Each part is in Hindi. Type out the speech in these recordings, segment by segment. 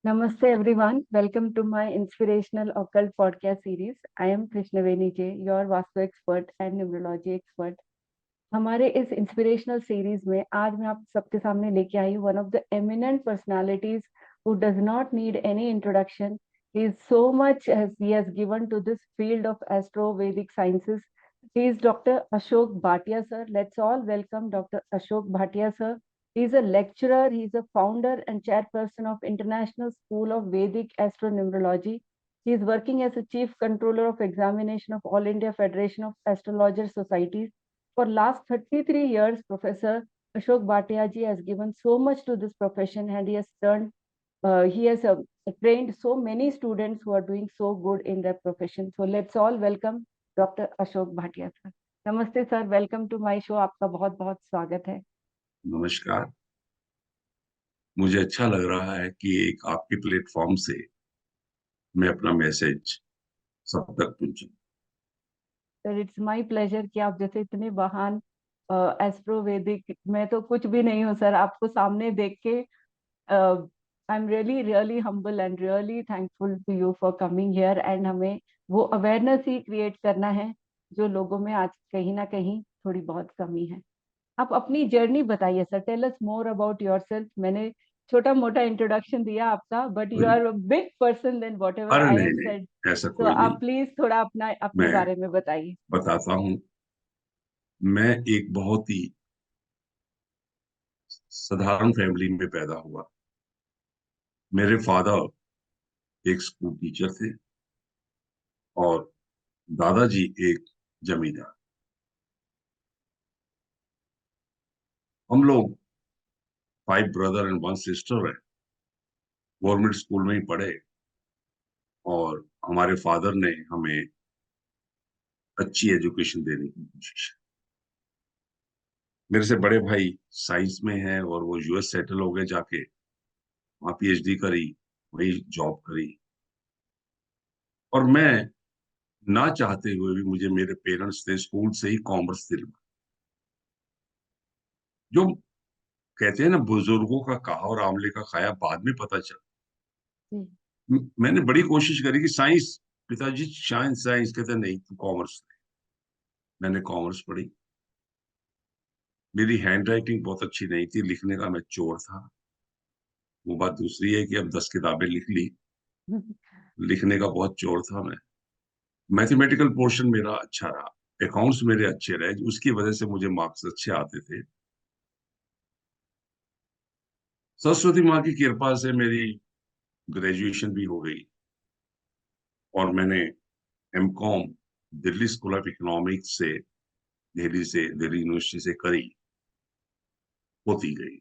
Namaste everyone. Welcome to my inspirational occult podcast series. I am Krishnaveni J, your vastu expert and numerology expert. हमारे इस इंस्पिरेशनल सीरीज में आज मैं आप सबके सामने लेके आई हूँ one of the eminent personalities who does not need any introduction. He is so much he has given to this field of astro Vedic sciences. He is Dr. Ashok Bhatia sir. Let's all welcome Dr. Ashok Bhatia sir. He is a lecturer, he is a founder and chairperson of International School of Vedic Astronumerology. He is working as a chief controller of examination of All India Federation of Astrologer Societies. For last 33 years, Professor Ashok Bhatia ji has given so much to this profession, and he has trained so many students who are doing so good in their profession. So let's all welcome Dr. Ashok Bhatia sir. Namaste sir, welcome to my show. आपका बहुत बहुत स्वागत है. नमस्कार। मुझे अच्छा लग रहा है कि एक आपके प्लेटफॉर्म से मैं अपना मैसेज सब तक पहुंचाऊं। सर इट्स माय प्लेजर कि आप जैसे इतने महान एस्ट्रो वैदिक, मैं तो कुछ भी नहीं हूँ सर, आपको सामने देख के I am really really humble and really thankful to you for coming here. And हमें वो अवेयरनेस ही क्रिएट करना है जो लोगों में आज कहीं ना कहीं थोड़ी बहुत कमी है. आप अपनी जर्नी बताइए sir. Tell us more about yourself. मैंने छोटा मोटा इंट्रोडक्शन दिया आपका, but you are a big person then whatever अरे आई नहीं हैव सेड. नहीं, ऐसा तो कोई नहीं। आप प्लीज थोड़ा अपने मैं बारे में बताइए. बताता हूँ। मैं एक बहुत ही साधारण फैमिली में पैदा हुआ। मेरे फादर एक स्कूल टीचर थे और दादाजी एक जमींदार। हम लोग 5 ब्रदर एंड 1 सिस्टर है। गवर्नमेंट स्कूल में ही पढ़े और हमारे फादर ने हमें अच्छी एजुकेशन देने की कोशिश। मेरे से बड़े भाई साइंस में है और वो यूएस सेटल हो गए, जाके वहां पीएचडी करी, वही जॉब करी। और मैं ना चाहते हुए भी मुझे मेरे पेरेंट्स ने स्कूल से ही कॉमर्स दिलवाया। जो कहते हैं ना, बुजुर्गों का कहा और आंवले का खाया बाद में पता चला। जी. मैंने बड़ी कोशिश करी कि साइंस, पिताजी साइंस साइंस, कहते नहीं तू कॉमर्स। मैंने कॉमर्स पढ़ी। मेरी हैंड राइटिंग बहुत अच्छी नहीं थी, लिखने का मैं चोर था। वो बात दूसरी है कि अब 10 किताबें लिख ली, लिखने का बहुत चोर था मैं। मैथमेटिकल पोर्शन मेरा अच्छा रहा, अकाउंट्स मेरे अच्छे रहे, उसकी वजह से मुझे मार्क्स अच्छे आते थे। सरस्वती माँ की कृपा से मेरी ग्रेजुएशन भी हो गई और मैंने MCom Delhi school of economics से, दिल्ली यूनिवर्सिटी से करी, होती गई।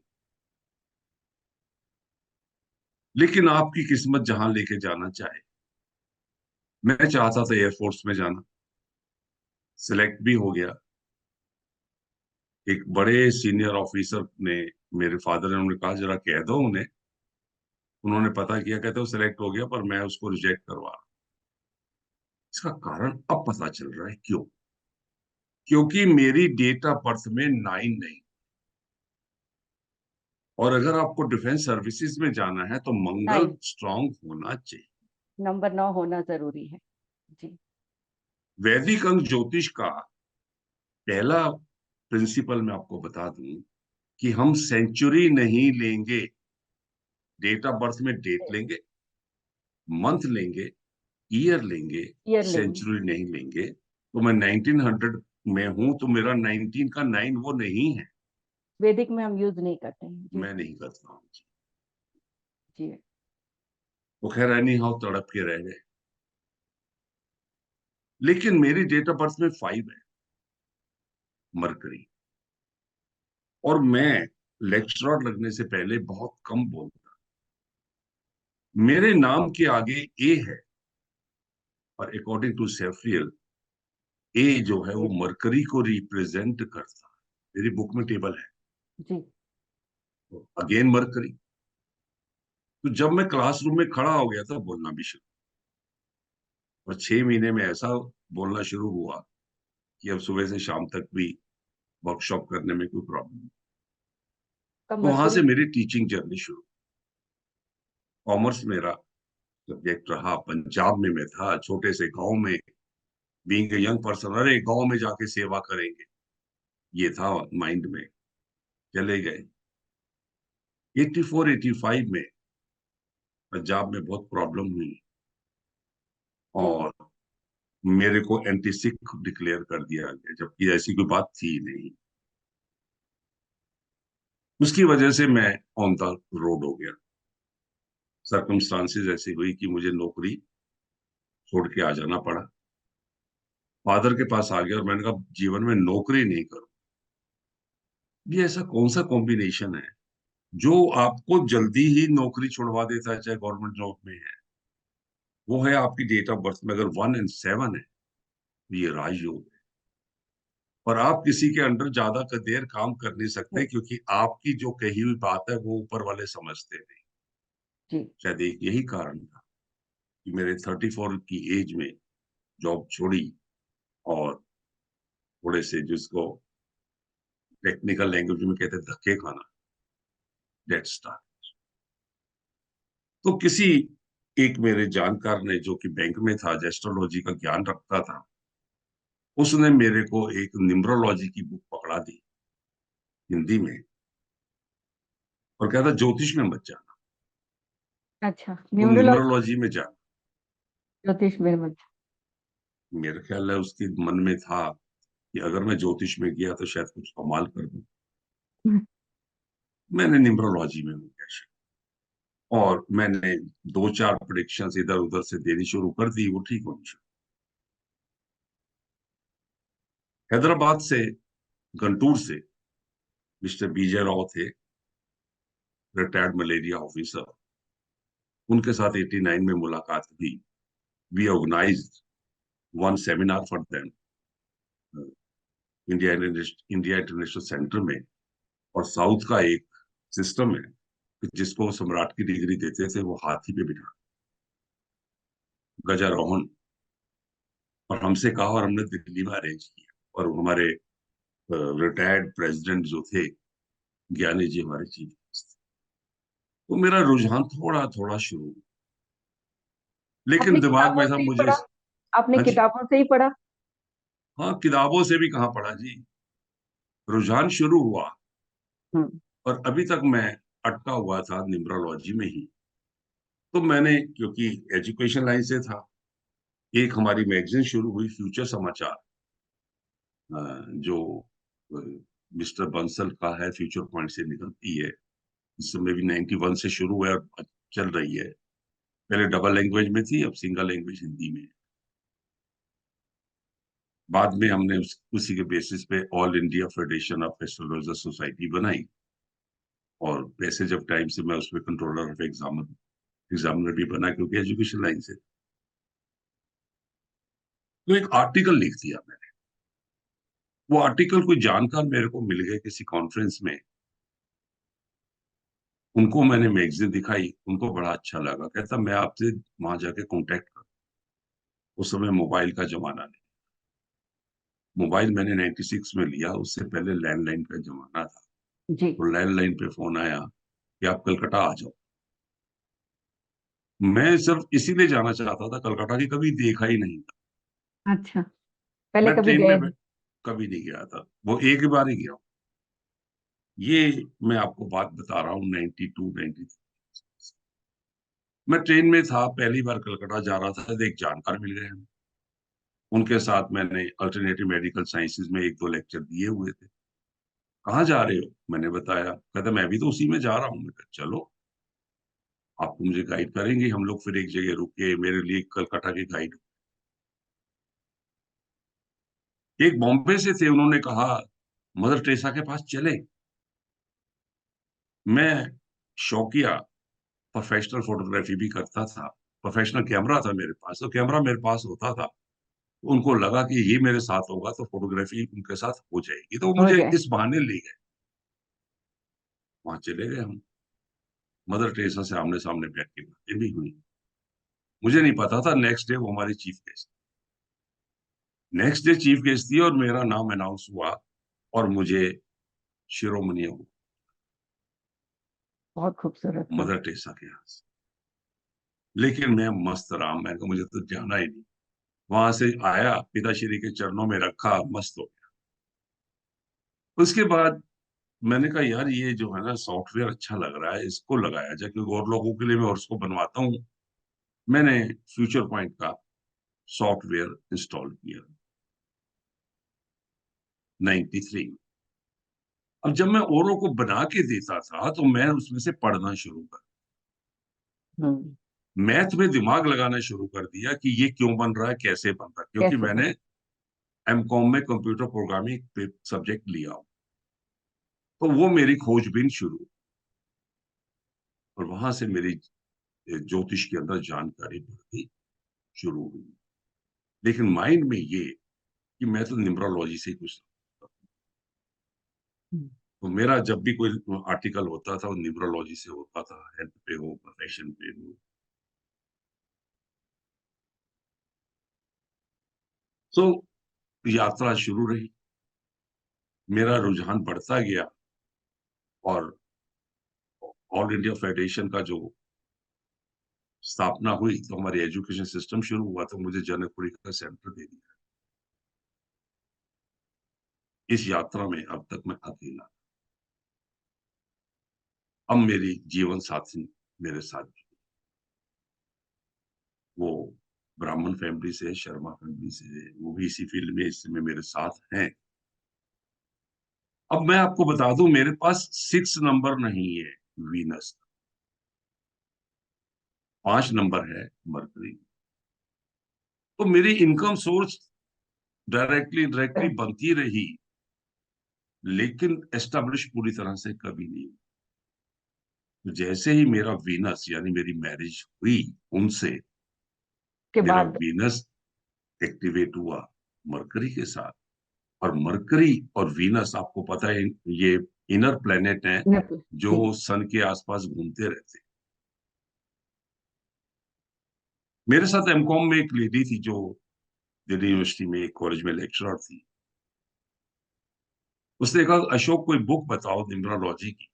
लेकिन आपकी किस्मत जहां लेके जाना चाहे। मैं चाहता था एयरफोर्स में जाना, सिलेक्ट भी हो गया। एक बड़े सीनियर ऑफिसर ने, मेरे फादर ने, उन्होंने कहा जरा कह दो उन्हें। उन्होंने पता किया, कहते वो सिलेक्ट हो गया पर मैं उसको रिजेक्ट करवा रहा। इसका कारण अब पता चल रहा है क्यों। क्योंकि मेरी डेट ऑफ बर्थ में 9 नहीं। और अगर आपको डिफेंस सर्विसेज में जाना है तो मंगल 9. स्ट्रांग होना चाहिए। नंबर 9 होना जरूरी है. जी. वैदिक अंक ज्योतिष का पहला प्रिंसिपल मैं आपको बता दूं कि हम सेंचुरी नहीं लेंगे। डेट ऑफ बर्थ में डेट लेंगे, मंथ लेंगे, ईयर लेंगे, ईयर लेंगे. सेंचुरी नहीं लेंगे। तो मैं 1900 में हूं तो मेरा 19 का 9 वो नहीं है। वैदिक में हम यूज नहीं करते हैं. जी. मैं नहीं करता हूँ। जी. वो खैर एनी हाउ तड़प के रह गए। लेकिन मेरी डेट ऑफ बर्थ में 5 है, मरकरी। और मैं लेक्चरर लगने से पहले बहुत कम बोलता। मेरे नाम के आगे ए है और अकॉर्डिंग टू सेफ्रियल, ए जो है वो मरकरी को रिप्रेजेंट करता है। मेरी बुक में टेबल है। जी. Again mercury. तो जब मैं क्लासरूम में खड़ा हो गया था बोलना भी शुरू, और 6 महीने में ऐसा बोलना शुरू हुआ कि अब सुबह से शाम तक भी वर्कशॉप करने में कोई प्रॉब्लम नहीं। कब तो वहां से मरकरी. मेरी टीचिंग जर्नी शुरू। कॉमर्स मेरा सब्जेक्ट रहा। पंजाब में मैं था, छोटे से गांव में, बीइंग ए यंग पर्सन, अरे गांव में जाके सेवा करेंगे, ये था माइंड में। चले गए 84 85 में, पंजाब में बहुत प्रॉब्लम हुई जी। और मेरे को एंटी सिख डिक्लेयर कर दिया गया, जबकि ऐसी कोई बात थी नहीं। उसकी वजह से मैं ऑन द रोड हो गया। सर्कमस्टांसेस ऐसी हुई कि मुझे नौकरी छोड़ के आ जाना पड़ा। फादर के पास आ गया और मैंने कहा जीवन में नौकरी नहीं करूं। ये ऐसा कौन सा कॉम्बिनेशन है जो आपको जल्दी ही नौकरी छुड़वा देता है, चाहे गवर्नमेंट जॉब में है? वो है आपकी डेट ऑफ बर्थ में अगर 1 और 7 है तो ये राजयोग है। और आप किसी के अंडर ज्यादा देर काम कर नहीं सकते, जी। क्योंकि आपकी जो कही हुई बात है वो ऊपर वाले समझते नहीं। जी। शायद एक यही कारण था कि मेरे 34 की एज में जॉब छोड़ी और थोड़े से, जिसको टेक्निकल लैंग्वेज में कहते हैं, धक्के खाना, डेट स्टार्ट। तो किसी एक मेरे जानकार ने, जो कि बैंक में था, एस्ट्रोलॉजी का ज्ञान रखता था, उसने मेरे को एक न्यूमरोलॉजी की बुक पकड़ा दी हिंदी में और कहता ज्योतिष में मत जाना, अच्छा, तुम न्यूमरोलॉजी। न्यूमरोलॉजी में जाना। ज्योतिष में मत। मेरा ख्याल है उसके मन में था कि अगर मैं ज्योतिष में गया तो शायद कुछ कमाल कर दूं। मैंने न्यूमरोलॉजी में हो गया और मैंने 2 4 प्रिडिक्शन इधर उधर से देनी शुरू कर दी, वो ठीक होनी शुरू। हैदराबाद से, गंटूर से मिस्टर बीजे राव थे, रिटायर्ड मलेरिया ऑफिसर। उनके साथ 89 में मुलाकात हुई। We organised one seminar for them, India India international centre में। और साउथ का एक सिस्टम है कि जिसको सम्राट की डिग्री देते थे, वो हाथी पे बिठा गजारोहण, और हमसे कहा और हमने दिल्ली में अरेंज किया। और हमारे रिटायर्ड प्रेसिडेंट जो थे, ज्ञानी जी, हमारे चीफ गेस्ट थे। तो मेरा रुझान थोड़ा थोड़ा शुरू हुआ, लेकिन आपने दिमाग में किताबों था से ही मुझे। पढ़ा? आपने हाँ जी। किताबों से ही पढ़ा? हाँ, किताबों से भी कहाँ पढ़ा जी, रुझान शुरू हुआ। हम्म। और अभी तक मैं अटका हुआ था न्यूमरोलॉजी में ही। तो मैंने, क्योंकि एजुकेशन लाइन से था, एक हमारी मैगजीन शुरू हुई, फ्यूचर समाचार, जो मिस्टर बंसल का है, फ्यूचर पॉइंट से निकलती है। इस समय भी 91 से शुरू है और चल रही है। पहले डबल लैंग्वेज में थी, अब सिंगल लैंग्वेज हिंदी में। बाद में हमने उसी के बेसिस पे all India federation of astrologer society बनाई। और पैसेज ऑफ टाइम से मैं उसमें कंट्रोलर ऑफ एग्जामिनर भी बना, क्योंकि एजुकेशन लाइन से। तो एक आर्टिकल लिख दिया मैंने। वो आर्टिकल कोई जानकार मेरे को मिल गए किसी कॉन्फ्रेंस में, उनको मैंने मैगजीन दिखाई, उनको बड़ा अच्छा लगा। कहता मैं आपसे वहां जाके कांटेक्ट कर। उस समय मोबाइल का जमाना नहीं, मोबाइल मैंने 96 में लिया, उससे पहले लैंडलाइन का जमाना था। जी। तो लैंडलाइन पे फोन आया कि आप कलकत्ता आ जाओ। मैं सिर्फ इसीलिए जाना चाहता था, कलकत्ता की कभी देखा ही नहीं था। अच्छा, पहले मैं कभी ट्रेन गए में नहीं? कभी नहीं गया था, वो एक ही बार ही गया हूं। ये मैं आपको बात बता रहा हूँ 92 93। मैं ट्रेन में था, पहली बार कलकत्ता जा रहा था, तो एक जानकार मिल गए हमें। उनके साथ मैंने अल्टरनेटिव मेडिकल साइंसेज में 1 2 लेक्चर दिए हुए थे। कहाँ जा रहे हो, मैंने बताया। कहता मैं भी तो उसी में जा रहा हूँ। मैं कहा चलो, आपको मुझे गाइड करेंगे। हम लोग फिर एक जगह रुके, मेरे लिए कलकत्ता के गाइड एक बॉम्बे से थे। उन्होंने कहा मदर टेरेसा के पास चले। मैं शौकिया प्रोफेशनल फोटोग्राफी भी करता था, प्रोफेशनल कैमरा था मेरे पास, तो कैमरा मेरे पास होता था। उनको लगा कि ये मेरे साथ होगा तो फोटोग्राफी उनके साथ हो जाएगी, तो वो हो मुझे जाए। इस बहाने ले गए। वहां चले गए हम, मदर टेरेसा से आमने सामने बैठ के बातें भी हुई। मुझे नहीं पता था नेक्स्ट डे वो हमारी chief guest, next day chief guest थी और मेरा नाम अनाउंस हुआ और मुझे शिरोमणि बहुत खूबसूरत, हाँ। मदर टेरेसा के यहाँ से। लेकिन मैं मस्त रहा, मैंने कहा मुझे तो जाना ही नहीं। वहां से आया, पिताश्री के चरणों में रखा, मस्त हो गया। उसके बाद मैंने कहा यार ये जो है ना सॉफ्टवेयर अच्छा लग रहा है, इसको लगाया जाए, क्योंकि और लोगों के लिए मैं और उसको बनवाता हूँ। मैंने फ्यूचर पॉइंट का सॉफ्टवेयर इंस्टॉल किया 93 में। अब जब मैं औरों को बना के देता था तो मैं उसमें से पढ़ना शुरू कर, हम्म। मैथ में दिमाग लगाना शुरू कर दिया कि ये क्यों बन रहा है, कैसे बन रहा है, क्योंकि कैसे बन। मैंने एमकॉम में कंप्यूटर प्रोग्रामिंग सब्जेक्ट लिया। तो वो मेरी खोजबीन शुरू, और वहां से मेरी ज्योतिष के अंदर जानकारी बढ़ती शुरू हुई। लेकिन माइंड में ये कि मैं तो न्यूमरोलॉजी से ही कुछ, हम्म। तो मेरा जब भी कोई आर्टिकल होता था वो न्यूमरोलॉजी से होता था, हेल्थ पे हो, प्रोफेशन पे हो। तो यात्रा शुरू रही, मेरा रुझान बढ़ता गया, और ऑल इंडिया फेडरेशन का जो स्थापना हुई तो हमारी एजुकेशन सिस्टम शुरू हुआ, तो मुझे जनकपुरी का सेंटर दे दिया। इस यात्रा में अब तक मैं अकेला, अब मेरी जीवन साथी मेरे साथ, वो ब्राह्मण फैमिली से, शर्मा फैमिली से, वो भी इसी फील्ड में इस समय मेरे साथ हैं। अब मैं आपको बता दूं, मेरे पास 6 नंबर नहीं है वीनस, 5 नंबर है मरकरी। तो मेरी इनकम सोर्स डायरेक्टली डायरेक्टली बनती रही, लेकिन एस्टेब्लिश पूरी तरह से कभी नहीं। तो जैसे ही मेरा वीनस यानी मेरी मैरिज हुई उनसे, के मेरा बाद। वीनस एक्टिवेट हुआ मरकरी के साथ। और मरकरी और वीनस आपको पता है, ये इनर प्लेनेट हैं जो जी। सन के आसपास घूमते रहते हैं। मेरे साथ एमकॉम में एक लेडी थी जो दिल्ली यूनिवर्सिटी में एक कॉलेज में लेक्चरर थी। उसने कहा अशोक कोई बुक बताओ न्यूमरोलॉजी की।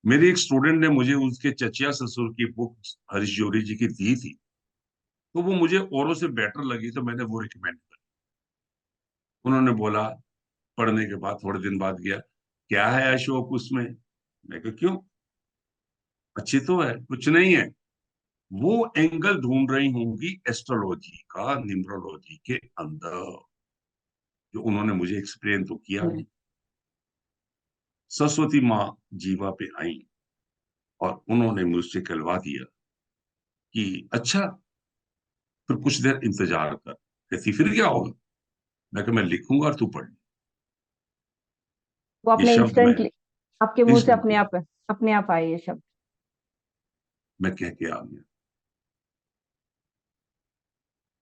मेरी एक स्टूडेंट ने मुझे उसके चचिया ससुर की बुक हरीश जोरी जी की दी थी, तो वो मुझे औरों से बेटर लगी, तो मैंने वो रिकमेंड की। उन्होंने बोला, पढ़ने के बाद थोड़े दिन बाद गया, क्या है अशोक उसमें? मैं कहा क्यों, अच्छी तो है, कुछ नहीं है। वो एंगल ढूंढ रही होंगी एस्ट्रोलॉजी का न्यूमरोलॉजी के अंदर, जो उन्होंने मुझे एक्सप्लेन तो किया हम्म। नहीं। सरस्वती माँ जीवा पे आई और उन्होंने मुझसे कहलवा दिया कि अच्छा, फिर कुछ देर इंतजार कर। कहती फिर क्या होगा? मैं कहा मैं लिखूंगा और तू पढ़। वो ये आपने शब्द मैं इंस्टेंटली आपके मुंह से इंस्टेंटली अपने आप आए ये शब्द। मैं कह के आ गया।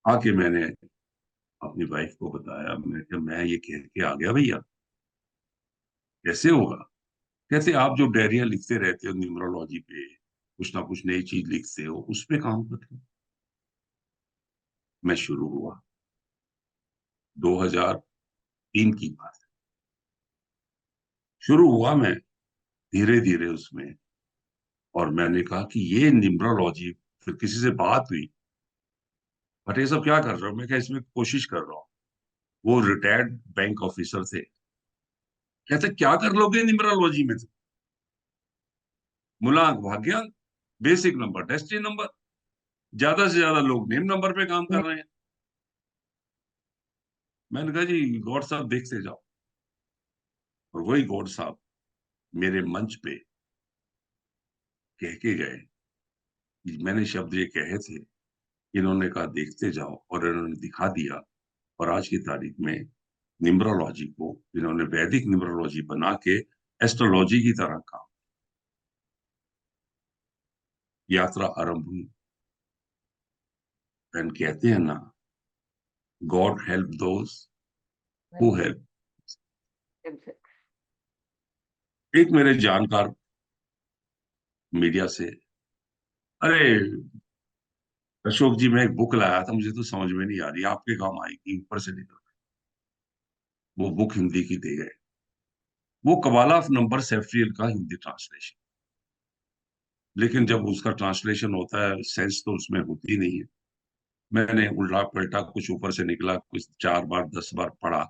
आके मैंने अपनी वाइफ को बताया, मैं कहा मैं ये कह के आ गया भैया, कैसे होगा? कहते आप जो डायरिया लिखते रहते हो न्यूमरोलॉजी पे, कुछ ना कुछ नई चीज लिखते हो, उस पे काम करते हो। मैं शुरू हुआ 2003 की बात है। शुरू हुआ मैं धीरे धीरे उसमें, और मैंने कहा कि ये न्यूमरोलॉजी, फिर किसी से बात हुई, बट ये सब क्या कर रहे हो? मैं क्या इसमें कोशिश कर रहा हूँ। वो रिटायर्ड बैंक ऑफिसर थे, कहते क्या कर लोगे न्यूमरोलॉजी में? मूलांक भाग्यांक, बेसिक नंबर, डेस्टिनी नंबर, ज्यादा से ज्यादा लोग नेम नंबर पे काम कर रहे हैं। मैंने कहा जी गॉड साहब देखते जाओ। और वही गॉड साहब मेरे मंच पे कह के गए कि मैंने शब्द ये कहे थे, इन्होंने कहा देखते जाओ, और इन्होंने दिखा दिया। और आज की तारीख में न्यूमरोलॉजी को इन्होंने वैदिक न्यूमरोलॉजी बना के एस्ट्रोलॉजी की तरह काम, यात्रा आरंभ हुई। एंड कहते हैं ना, God help those who help. एक मेरे जानकार मीडिया से, अरे अशोक जी मैं एक बुक लाया था, मुझे तो समझ में नहीं आ रही, आपके काम आएगी, ऊपर से निकल। वो बुक हिंदी की दे गए, वो कबाला ऑफ नंबर सेफ्रियल का हिंदी ट्रांसलेशन। लेकिन जब उसका ट्रांसलेशन होता है सेंस तो उसमें होती नहीं है। मैंने उल्टा पलटा कुछ ऊपर से निकला, कुछ 4 बार 10 बार पढ़ा,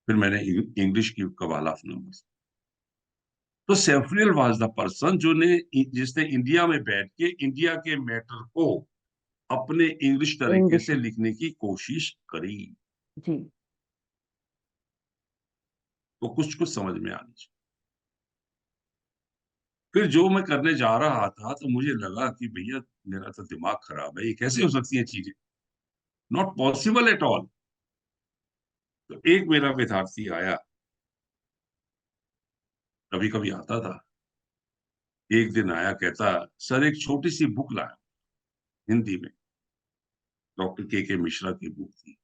फिर मैंने इंग्लिश की कबाल ऑफ नंबर्स। तो सेफ्रियल वाज द पर्सन जिसने इंडिया में बैठ के इंडिया के मैटर को अपने इंग्लिश तरीके इंग्लिश। से लिखने की कोशिश करी। जी। तो कुछ कुछ समझ में आनी चाहिए। फिर जो मैं करने जा रहा था तो मुझे लगा कि भैया मेरा तो दिमाग खराब है, ये कैसे हो सकती हैं चीजें, नॉट पॉसिबल एट ऑल। तो एक मेरा विद्यार्थी आया, कभी कभी आता था, एक दिन आया, कहता सर एक छोटी सी बुक लाया हिंदी में, डॉक्टर के मिश्रा की बुक थी।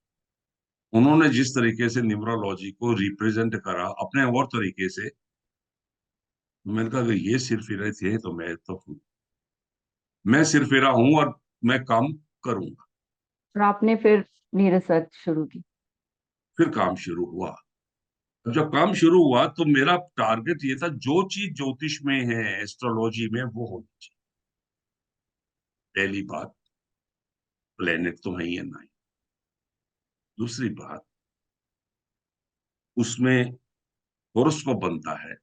उन्होंने जिस तरीके से न्यूमरोलॉजी को रिप्रेजेंट करा अपने और तरीके से, मैंने कहा अगर ये सिरफिरे थे तो मैं सिरफिरा हूं और मैं काम करूंगा। और आपने फिर अपनी रिसर्च शुरू की। फिर काम शुरू हुआ। जब काम शुरू हुआ तो मेरा टारगेट ये था, जो चीज ज्योतिष में है, एस्ट्रोलॉजी में, वो होनी चाहिए। पहली बात, प्लेनेट तो है ही है ना। दूसरी बात, उसमें होरोस्कोप बनता है,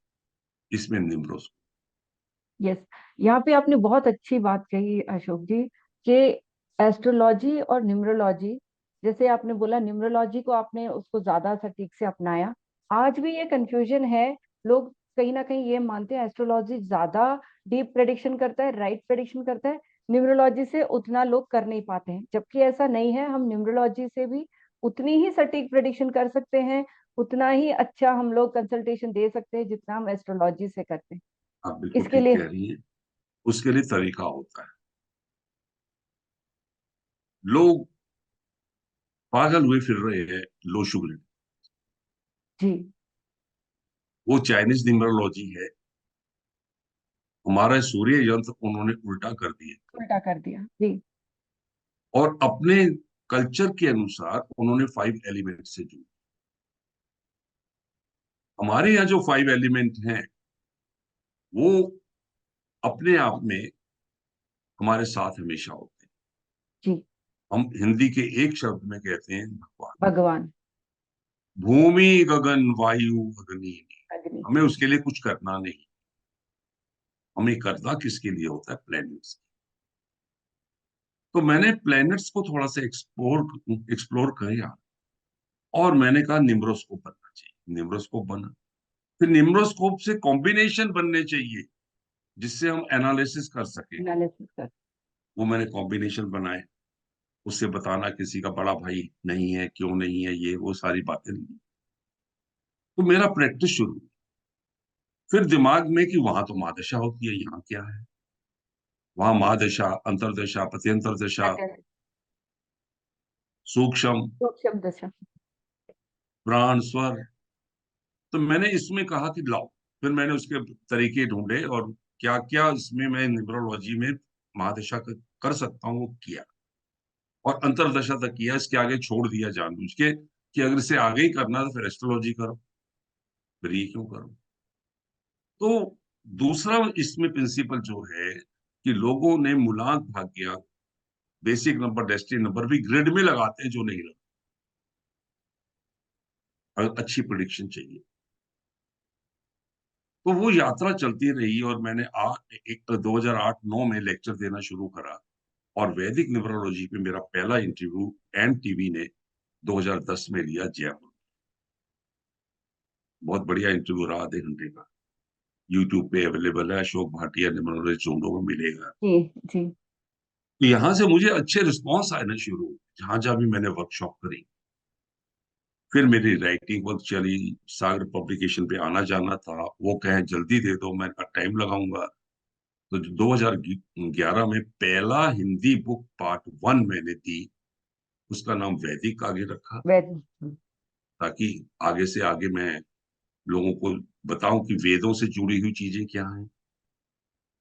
इसमें निम्रोस्कोप। यस। यहाँ पे आपने बहुत अच्छी बात कही अशोक जी, कि एस्ट्रोलॉजी और न्यूमरोलॉजी, जैसे आपने बोला न्यूमरोलॉजी को आपने उसको ज्यादा सटीक से अपनाया। आज भी ये कंफ्यूजन है, लोग कहीं ना कहीं ये मानते हैं एस्ट्रोलॉजी ज्यादा डीप प्रेडिक्शन करता है, राइट प्रेडिक्शन करता है, न्यूमरोलॉजी से उतना लोग कर नहीं पाते हैं, जबकि ऐसा नहीं है। हम न्यूमरोलॉजी से भी उतनी ही सटीक प्रेडिक्शन कर सकते हैं, उतना ही अच्छा हम लोग कंसल्टेशन दे सकते हैं जितना हम एस्ट्रोलॉजी से करते हैं। आप बिल्कुल इसके ठीक लिए कह रही हैं। उसके लिए तरीका होता है। लोग पागल हुए फिर रहे हैं लो शुगर। जी वो चाइनीज न्यूमरोलॉजी है, हमारा सूर्य यंत्र उन्होंने उल्टा कर दिए, उल्टा कर दिया। जी और अपने कल्चर के अनुसार उन्होंने 5 एलिमेंट से जोड़ा। हमारे यहाँ जो 5 एलिमेंट हैं वो अपने आप में हमारे साथ हमेशा होते हैं। जी। हम हिंदी के एक शब्द में कहते हैं भगवान। भगवान। भूमि गगन वायु अग्नि, अग्नि। हमें उसके लिए कुछ करना नहीं। हमें करना किसके लिए होता है? प्लैनेट्स। तो मैंने प्लैनेट्स को थोड़ा सा एक्सप्लोर एक्सप्लोर किया, और मैंने कहा निम्रोस्कोप बनना चाहिए। निम्रोस्कोप बना। फिर निम्रोस्कोप से कॉम्बिनेशन बनने चाहिए जिससे हम एनालिसिस कर सके। एनालिसिस कर। वो मैंने कॉम्बिनेशन बनाए। उससे बताना किसी का बड़ा भाई नहीं है, क्यों नहीं है, ये वो सारी बातें नहीं। तो मेरा प्रैक्टिस शुरू हुई। फिर दिमाग में कि वहां तो महादशा होती है, यहाँ क्या है? वहां महादशा, अंतरदशा, प्रत्यंतर दशा, अत्यंत सूक्ष्म, सूक्ष्म दशा। प्राण, स्वर। तो मैंने इसमें कहा कि लाओ। फिर मैंने उसके तरीके ढूंढे, और क्या क्या इसमें मैं न्यूमरोलॉजी में महादशा कर सकता हूँ वो किया, और अंतरदशा तक किया। इसके आगे छोड़ दिया जानबूझ के कि अगर इसे आगे ही करना तो फिर एस्ट्रोलॉजी करो, फिर ये क्यों करो। तो दूसरा इसमें प्रिंसिपल जो है कि लोगों ने मूलांक भाग्य, बेसिक नंबर, डेस्टिनी नंबर भी ग्रिड में लगाते हैं जो नहीं लगता। अच्छी प्रिडिक्शन चाहिए। तो वो यात्रा चलती रही, और मैंने 2008-9 में लेक्चर देना शुरू करा, और वैदिक न्यूमरोलॉजी पे मेरा पहला इंटरव्यू एनटीवी ने 2010 में लिया, जयपुर। बहुत बढ़िया इंटरव्यू रहा, आधे घंटे का। यूट्यूब पे अवेलेबल है, अशोक भाटिया न्यूमरोलॉजी ढूंढो में मिलेगा। जी जी। तो यहाँ से मुझे अच्छे रिस्पॉन्स आना शुरू हुए, जहां जहां भी मैंने वर्कशॉप करी। फिर मेरी राइटिंग वर्क चली, सागर पब्लिकेशन पे आना जाना था, वो कहे जल्दी दे दो, मैंने कहा टाइम लगाऊंगा। तो 2011 में पहला हिंदी बुक पार्ट 1 मैंने दी, उसका नाम वैदिक आगे रखा, वेद। ताकि आगे से आगे मैं लोगों को बताऊं कि वेदों से जुड़ी हुई चीजें क्या हैं।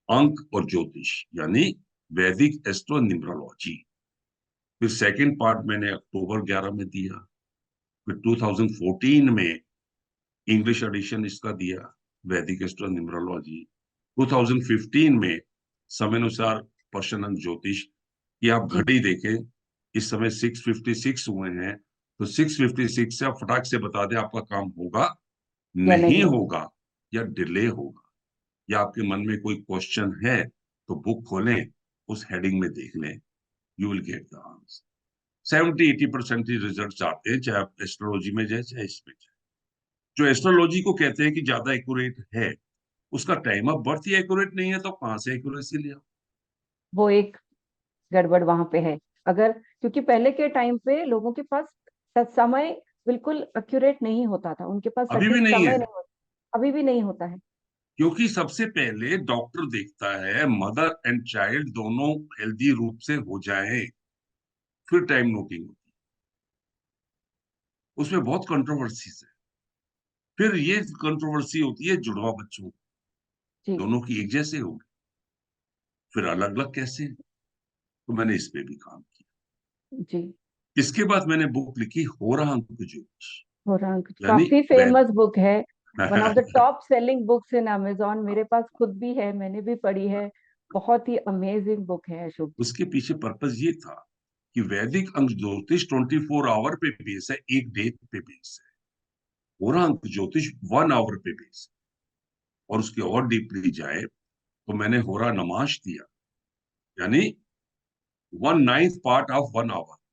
अंक और ज्योतिष, यानी वैदिक एस्ट्रो न्यूमरोलॉजी। फिर सेकंड पार्ट मैंने अक्टूबर 11 में दिया। फिर 2014 में इंग्लिश एडिशन इसका दिया, वैदिक एस्ट्रो न्यूमरोलॉजी। 2015 में समयानुसार पर्शन ज्योतिष कि आप जी। घड़ी देखें, इस समय 6:56 हुए हैं, तो 6:56 से आप फटाक से बता दें आपका काम होगा, या नहीं नहीं होगा। होगा, या डिले होगा, या आपके मन में कोई क्वेश्चन है तो बुक खोलें, उस हेडिंग में देख लें, you will get the answer. 70-80% he result आते हैं, चाहे आप एस्ट्रोलॉजी में जाए चाहे इसमें जाए। जो एस्ट्रोलॉजी को कहते हैं कि ज्यादा एक्यूरेट है, उसका time of birth he accurate नहीं है, तो कहां से एक्यूरेसी लिया? वो एक गड़बड़ वहां पे है। अगर क्योंकि पहले के टाइम पे लोगों के पास समय बिल्कुल एक्यूरेट नहीं होता था, उनके पास अभी भी सटीक नहीं समय है, नहीं होता, अभी भी नहीं होता है। क्योंकि सबसे पहले डॉक्टर देखता है मदर एंड चाइल्ड दोनों हेल्दी रूप से हो जाएं, फिर टाइम नोटिंग होती है। उसमें बहुत कंट्रोवर्सीज है। फिर ये कंट्रोवर्सी होती है जुड़वा बच्चों, जी। दोनों की एक जैसे होगी, फिर अलग अलग कैसे? तो मैंने इस पे भी काम किया। जी। इसके बाद मैंने बुक लिखी होरांक ज्योतिष, होरांग यानी काफी वैद। फेमस बुक है। One of the top selling books in Amazon, मेरे पास खुद भी है, मैंने भी पढ़ी है। बहुत ही अमेजिंग बुक है अशोक जी। उसके पीछे पर्पज ये था कि वैदिक अंक ज्योतिष 24 आवर पे बेस है, एक डे पे बेस है। होरांक ज्योतिष 1 आवर पे बेस है। और उसके और डीपली जाए तो मैंने होरा नमाश दिया, यानी 1/9 पार्ट ऑफ 1 आवर।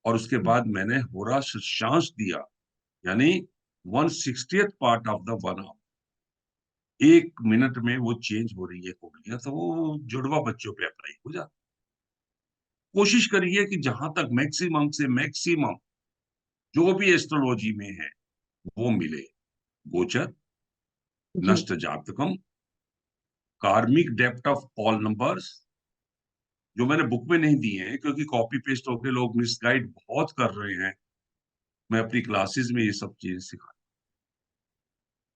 और उसके बाद मैंने होरा शांस दिया, यानी 1/60 part of the 1 hour. 1 minute में वो चेंज हो रही है कुंडलियां, तो वो जुड़वा बच्चों पे अप्लाई हो जाता। कोशिश करिए कि जहां तक मैक्सिमम से मैक्सिमम जो भी एस्ट्रोलॉजी में है वो मिले। गोचर, जी। नष्ट जातकम, कार्मिक डेप्थ ऑफ ऑल नंबर्स, जो मैंने बुक में नहीं दिए हैं क्योंकि कॉपी पेस्ट होकर लोग मिसगाइड बहुत कर रहे हैं। मैं अपनी क्लासेस में ये सब चीजें सिखा,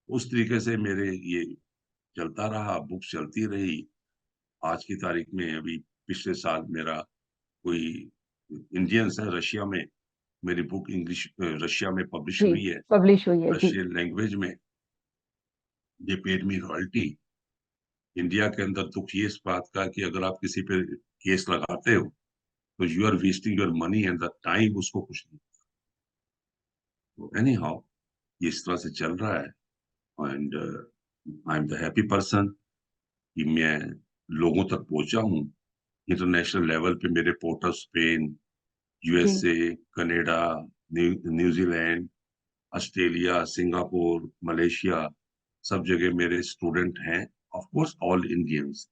उस तरीके से मेरे ये चलता रहा, बुक चलती रही। आज की तारीख में अभी पिछले साल मेरा कोई इंडियंस है रशिया में, मेरी बुक इंग्लिश रशिया में पब्लिश जी। हुई है, पब्लिश हुई है जी। रशियन लैंग्वेज में। ये पेड मी रॉयल्टी। इंडिया के अंदर दुख ये इस बात का कि अगर आप किसी पे केस लगाते हो तो you are wasting your money and the time, उसको कुछ नहीं। तो एनी हाउ ये इस तरह से चल रहा है। And I am the happy person कि मैं लोगों तक पहुंचा हूँ। इंटरनेशनल लेवल पे मेरे पोर्टर स्पेन, जी। USA, Canada, New Zealand, Australia, Singapore, Malaysia, सब जगह मेरे स्टूडेंट हैं। ऑफ कोर्स ऑल इंडियंस,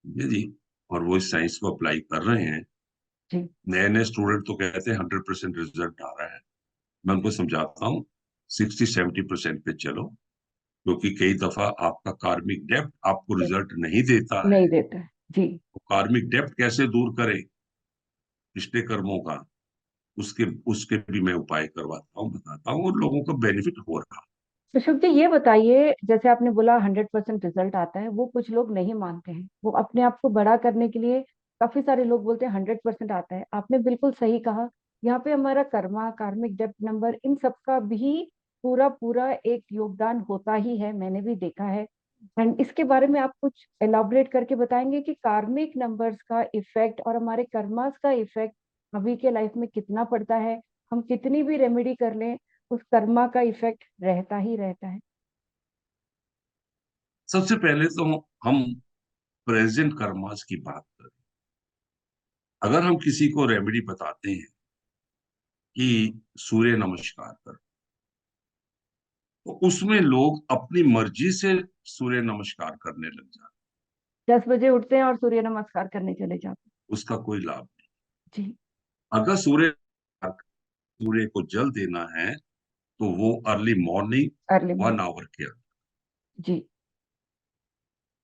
ये जी। और वो इस साइंस को अप्लाई कर रहे हैं। जी। नए नए स्टूडेंट तो कहते हैं 100% रिजल्ट आ रहा है। मैं उनको समझाता हूँ 60-70% पे चलो, क्योंकि कई दफा आपका कार्मिक डेप्थ आपको रिजल्ट नहीं देता है। नहीं देता है जी। तो कार्मिक डेप्थ कैसे दूर करें पिछले कर्मों का, उसके उसके भी मैं उपाय करवाता हूँ, बताता हूँ, और लोगों को बेनिफिट हो रहा। तो शुभ जी ये बताइए, जैसे आपने बोला 100% रिजल्ट आता है, वो कुछ लोग नहीं मानते हैं, वो अपने आप को बड़ा करने के लिए काफी सारे लोग बोलते हैं 100% आता है। आपने बिल्कुल सही कहा। यहाँ पे हमारा कर्मा, कार्मिक डेप्थ नंबर, इन सब का भी पूरा पूरा एक योगदान होता ही है, मैंने भी देखा है। एंड इसके बारे में आप कुछ एलाबरेट करके बताएंगे कि कार्मिक नंबर्स का इफेक्ट और हमारे कर्मास का इफेक्ट अभी के लाइफ में कितना पड़ता है? हम कितनी भी रेमेडी कर लें, उस कर्मा का इफेक्ट रहता ही रहता है। सबसे पहले तो हम प्रेजेंट कर्मास की बात करें। अगर हम किसी को रेमेडी बताते हैं कि सूर्य नमस्कार कर, तो उसमें लोग अपनी मर्जी से सूर्य नमस्कार करने लग जाते 10 बजे उठते हैं और सूर्य नमस्कार करने चले जाते हैं। उसका कोई लाभ नहीं। हैं। जी। अगर सूर्य को जल देना है तो वो early morning early morning. 1 hour के अंदर। जी।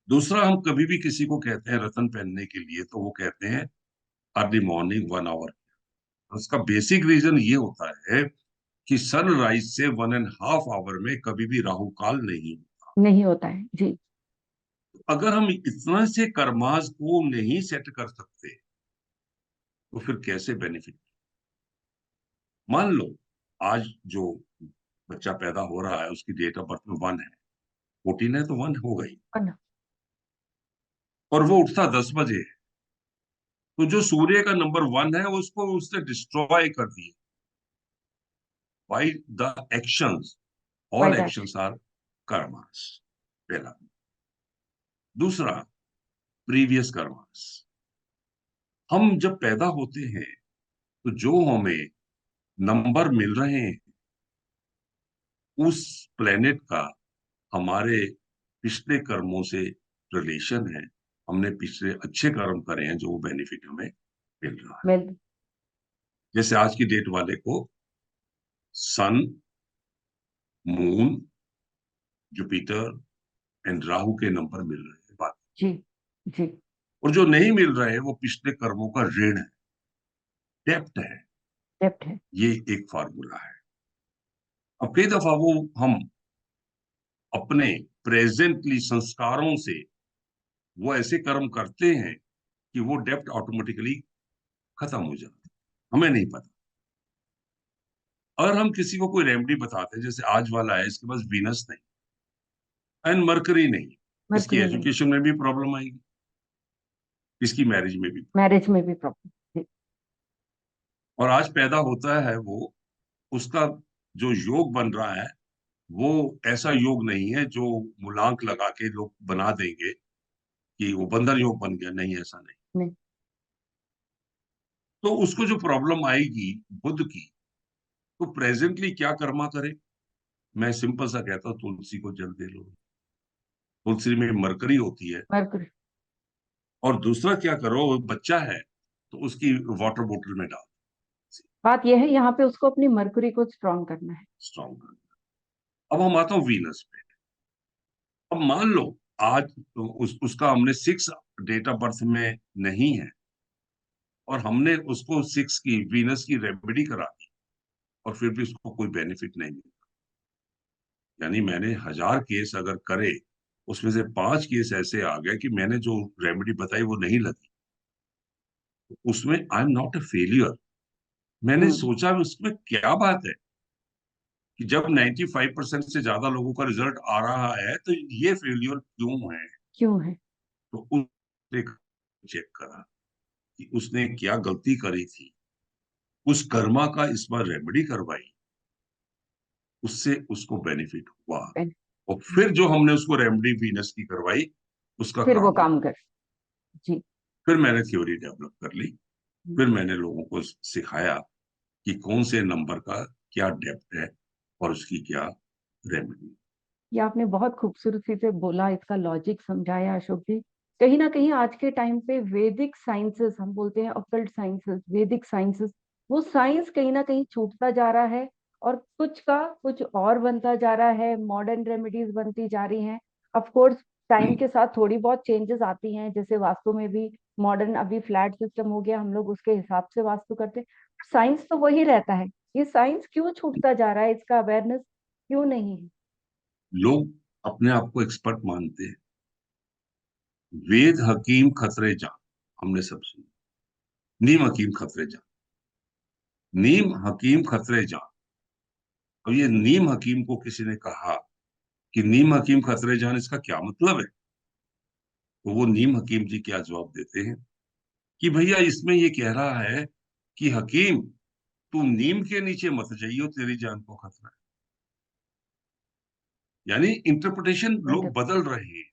दूसरा, हम कभी भी किसी को कहते हैं रतन पहनने के लिए तो वो कहते हैं अर्ली मॉर्निंग 1 आवर। उसका बेसिक रीजन ये होता है कि सनराइज से 1.5 आवर में कभी भी राहु काल नहीं होता। नहीं होता है जी। अगर हम इतना से कर्मास को नहीं सेट कर सकते तो फिर कैसे बेनिफिट? मान लो आज जो बच्चा पैदा हो रहा है उसकी डेट ऑफ बर्थ में 1 है, 14 है तो 1 हो गई। और ना। और वो उठता 10 बजे, तो जो सूर्य का नंबर 1 है उसको उसने डिस्ट्रॉय कर दिया। By the actions, by all that. Actions are karmas. पहला। दूसरा, प्रीवियस कर्मास। हम जब पैदा होते हैं तो जो हमें नंबर मिल रहे हैं, उस प्लेनेट का हमारे पिछले कर्मों से रिलेशन है। हमने पिछले अच्छे कर्म करे हैं, जो बेनिफिट हमें मिल रहा है। मिल जैसे आज की डेट वाले को सन, मून, जुपिटर एंड राहु के नंबर मिल रहे हैं बात। जी जी। और जो नहीं मिल रहे हैं वो पिछले कर्मों का ऋण है, डेप्ट है। डेप्थ है। ये एक फार्मूला है। अब कई दफा वो हम अपने प्रेजेंटली संस्कारों से वो ऐसे कर्म करते हैं कि वो डेप्ट ऑटोमेटिकली खत्म हो जाती है, हमें नहीं पता। अगर हम किसी को कोई रेमेडी बताते हैं, जैसे आज वाला है, इसके पास वीनस नहीं एंड मरकरी नहीं, इसकी मरकरी नहीं। एजुकेशन में भी प्रॉब्लम आएगी, इसकी मैरिज में भी। मैरिज में भी प्रॉब्लम। और आज पैदा होता है वो, उसका जो योग बन रहा है वो ऐसा योग नहीं है जो मूलांक लगा के लोग बना देंगे कि वो बंधन योग बन गया, नहीं, ऐसा नहीं। नहीं। तो उसको जो प्रॉब्लम आएगी बुद्ध की, तो प्रेजेंटली क्या कर्मा करे। मैं सिंपल सा कहता हूँ, तुलसी को जल दे लो। तुलसी में मरकरी होती है। मरकरी। और दूसरा क्या करो, वो बच्चा है तो उसकी वाटर बोतल में डाल, बात यह है यहाँ पे उसको अपनी मरकरी को स्ट्रांग करना है। स्ट्रॉन्ग कर। अब हम आता हूँ वीनस पे। अब मान लो आज तो उसका हमने 6 डेट ऑफ बर्थ में नहीं है, और हमने उसको 6 की वीनस की रेमेडी करा दी, और फिर भी उसको कोई बेनिफिट नहीं मिला। यानी मैंने 1000 केस अगर करे, उसमें से 5 केस ऐसे आ गए कि मैंने जो रेमेडी बताई वो नहीं लगी, तो उसमें I am not a failure. मैंने हम्म। सोचा उसमें क्या बात है कि जब 95% से ज्यादा लोगों का रिजल्ट आ रहा है तो ये फेलियर क्यों है। क्यों है। तो उसने चेक करा कि उसने क्या गलती करी थी, उस कर्मा का इस बार रेमेडी करवाई, उससे उसको बेनिफिट हुआ। पहले। और फिर जो हमने उसको रेमेडी वीनस की करवाई, उसका फिर वो काम हुआ। काम कर। जी। फिर मैंने थ्योरी डेवलप कर ली। हम्म। फिर मैंने लोगों को सिखाया कि कौन से नंबर का क्या डेप्थ है और उसकी क्या रेमेडी। ये आपने बहुत खूबसूरती से बोला, इसका लॉजिक समझाया अशोक जी। कहीं ना कहीं आज के टाइम पे वैदिक साइंसेस, हम बोलते हैं ऑकल्ट साइंसेस, वैदिक साइंसेस, वो साइंस कहीं ना कहीं छूटता जा रहा है और कुछ का कुछ और बनता जा रहा है, मॉडर्न रेमेडीज बनती जा रही हैं। ऑफ कोर्स टाइम के साथ थोड़ी बहुत चेंजेस आती हैं, जैसे वास्तु में भी मॉडर्न अभी फ्लैट सिस्टम हो गया, हम लोग उसके हिसाब से वास्तु करते हैं। साइंस तो वही रहता है। ये साइंस क्यों छूटता जा रहा है, इसका अवेयरनेस क्यों नहीं है। लोग अपने आप को एक्सपर्ट मानते हैं। वेद हकीम खतरे जान, हमने सब सुना। नीम हकीम खतरे जान, नीम हकीम खतरे जान। अब ये नीम हकीम को किसी ने कहा कि नीम हकीम खतरे जान, इसका क्या मतलब है। तो वो नीम हकीम जी क्या जवाब देते हैं कि भैया इसमें ये कह रहा है कि हकीम, तू नीम के नीचे मत जाइयो, तेरी जान को खतरा है। यानी इंटरप्रिटेशन लोग बदल रहे हैं।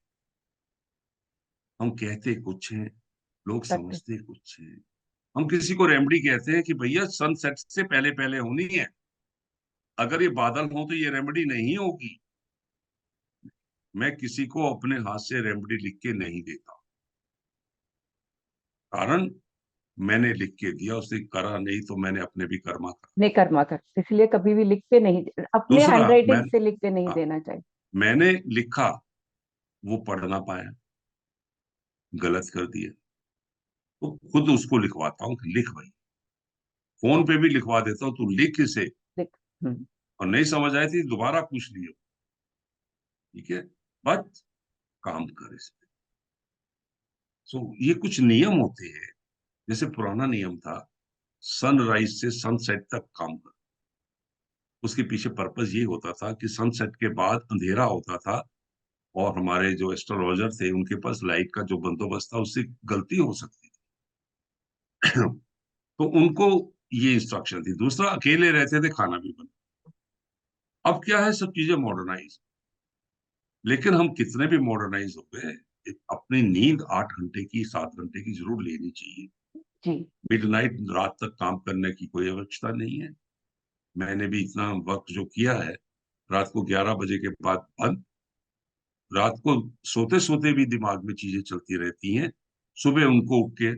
हम कहते कुछ हैं, लोग करते। समझते कुछ हैं। हम किसी को रेमेडी कहते हैं कि भैया सनसेट से पहले पहले होनी है, अगर ये बादल हो तो ये रेमेडी नहीं होगी। मैं किसी को अपने हाथ से रेमेडी लिख के नहीं देता, कारण मैंने लिख के दिया, उसने करा नहीं तो मैंने अपने भी कर्मा करा। नहीं कर्मा कर, इसलिए कभी भी लिख के नहीं, अपने दूसरा, हैंडराइटिंग से लिख के नहीं हाँ, देना चाहिए। मैंने लिखा, वो पढ़ ना पाया, गलत कर दिया, तो खुद उसको लिखवाता हूँ कि लिख भाई। फोन पे भी लिखवा देता हूँ, तू लिख इसे, लिख। हम्म। और नहीं समझ आई थी दोबारा पूछ लियो, ठीक है, बट काम कर इस पे। सो ये कुछ नियम होते हैं। जैसे पुराना नियम था, सनराइज से सनसेट तक काम कर। उसके पीछे पर्पज ये होता था कि सनसेट के बाद अंधेरा होता था, और हमारे जो एस्ट्रोलॉजर थे उनके पास लाइट का जो बंदोबस्त था उससे गलती हो सकती थी। तो उनको ये इंस्ट्रक्शन थी। दूसरा, अकेले रहते थे, खाना भी बना। अब क्या है, सब चीजें मॉडर्नाइज, लेकिन हम कितने भी मॉडर्नाइज हो गए, अपनी नींद 8 घंटे की, 7 घंटे की जरूर लेनी चाहिए। जी मिडनाइट, रात तक काम करने की कोई आवश्यकता नहीं है। मैंने भी इतना वक्त जो किया है, रात को 11 बजे के बाद बंद। रात को सोते सोते भी दिमाग में चीजें चलती रहती हैं। सुबह उनको उठ के